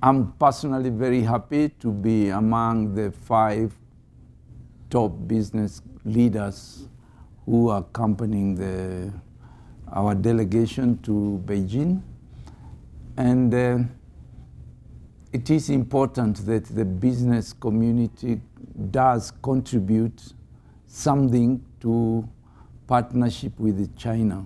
I'm personally very happy to be among the 5 top business leaders who are accompanying our delegation to Beijing. And it is important that the business community does contribute something to partnership with China.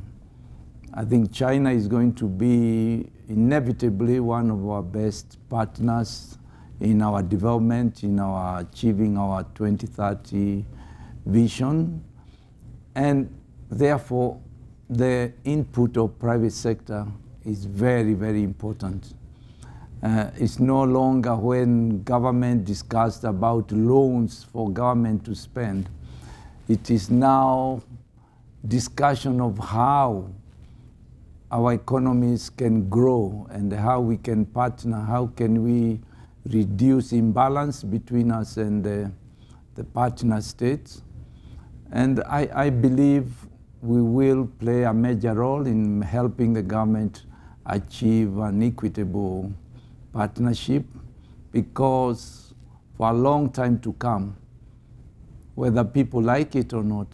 I think China is going to be inevitably one of our best partners in our development, in our achieving our 2030 vision. And therefore, the input of private sector is very, very important. It's no longer when government discussed about loans for government to spend. It is now discussion of how our economies can grow and how we can partner, how can we reduce imbalance between us and the partner states. And I believe we will play a major role in helping the government achieve an equitable partnership, because for a long time to come, whether people like it or not,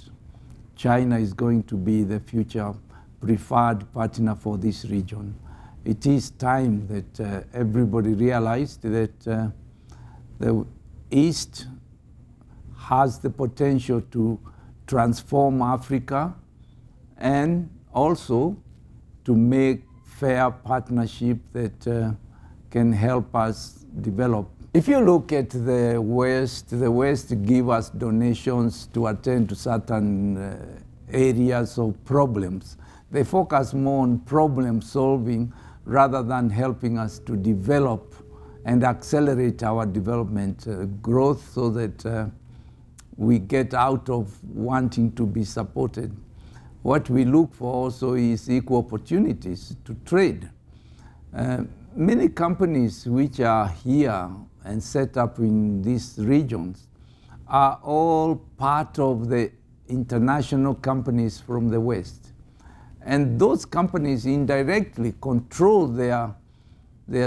China is going to be the future preferred partner for this region. It is time that everybody realized that the East has the potential to transform Africa and also to make fair partnership that can help us develop. If you look at the West give us donations to attend to certain areas of problems. They focus more on problem solving rather than helping us to develop and accelerate our development growth so that we get out of wanting to be supported. What we look for also is equal opportunities to trade. Many companies which are here and set up in these regions are all part of the international companies from the West. And those companies indirectly control their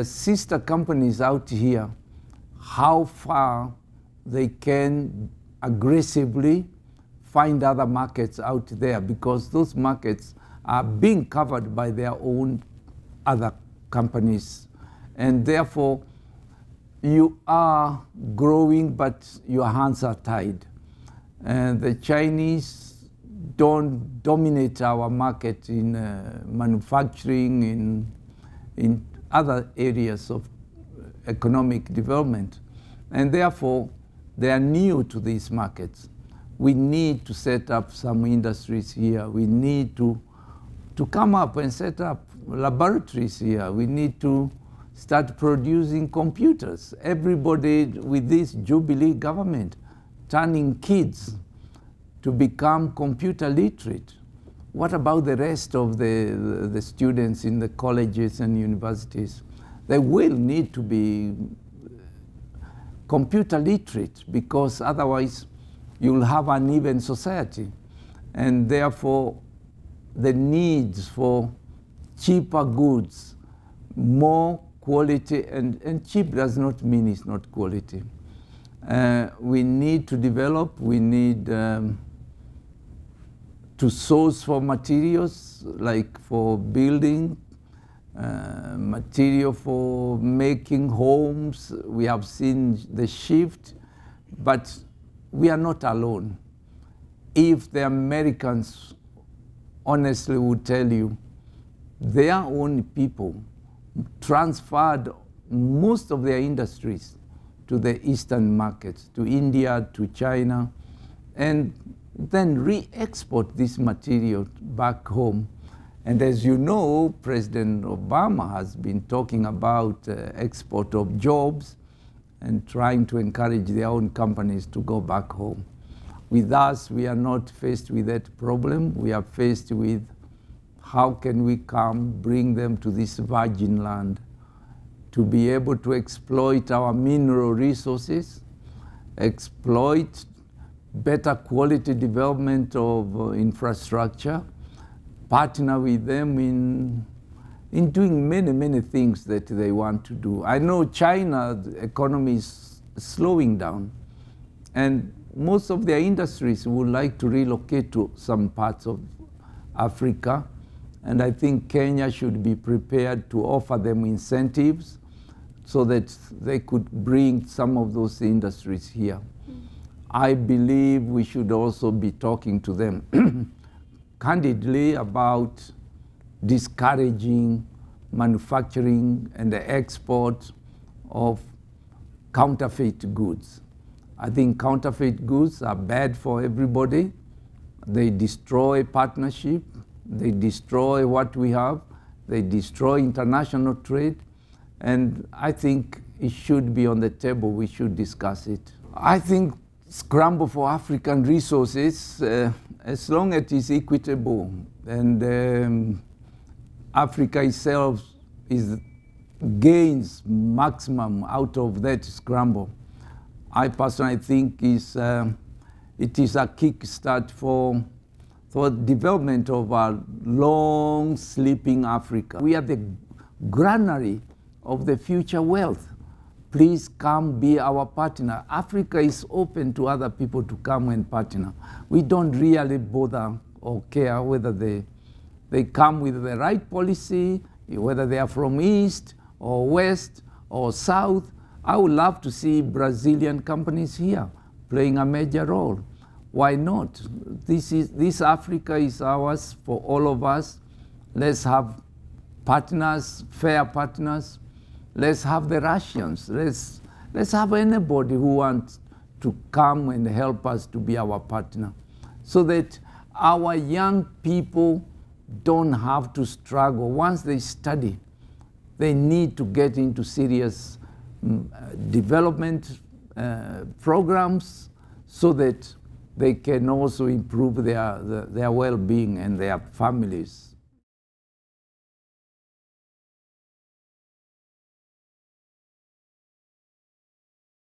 sister companies out here, how far they can aggressively find other markets out there, because those markets are being covered by their own other companies. And therefore, you are growing, but your hands are tied. And the Chinese don't dominate our market in manufacturing, in other areas of economic development. And therefore, they are new to these markets. We need to set up some industries here. We need to come up and set up laboratories here. We need to start producing computers. Everybody with this Jubilee government turning kids to become computer literate. What about the rest of the students in the colleges and universities? They will need to be computer literate, because otherwise you'll have an uneven society. And therefore, the needs for cheaper goods, more quality, and cheap does not mean it's not quality. We need to develop, we need to source for materials, like for building, material for making homes. We have seen the shift, but we are not alone. If the Americans honestly would tell you, their own people transferred most of their industries to the Eastern markets, to India, to China, and then re-export this material back home. And as you know, President Obama has been talking about export of jobs and trying to encourage their own companies to go back home. With us, we are not faced with that problem. We are faced with how can we bring them to this virgin land to be able to exploit our mineral resources, exploit better quality development of infrastructure, partner with them in doing many, many things that they want to do. I know China's economy is slowing down, and most of their industries would like to relocate to some parts of Africa, and I think Kenya should be prepared to offer them incentives so that they could bring some of those industries here. I believe we should also be talking to them candidly about discouraging manufacturing and the export of counterfeit goods. I think counterfeit goods are bad for everybody. They destroy partnership, they destroy what we have, they destroy international trade, and I think it should be on the table. We should discuss it. I think scramble for African resources, as long as it is equitable, and Africa itself gains maximum out of that scramble. I personally think it is a kickstart for development of a long sleeping Africa. We are the granary of the future wealth. Please come be our partner. Africa is open to other people to come and partner. We don't really bother or care whether they come with the right policy, whether they are from East or West or South. I would love to see Brazilian companies here playing a major role. Why not? This Africa is ours for all of us. Let's have partners, fair partners. Let's have the Russians. Let's have anybody who wants to come and help us to be our partner, so that our young people don't have to struggle. Once they study, they need to get into serious development programs so that they can also improve their well-being and their families.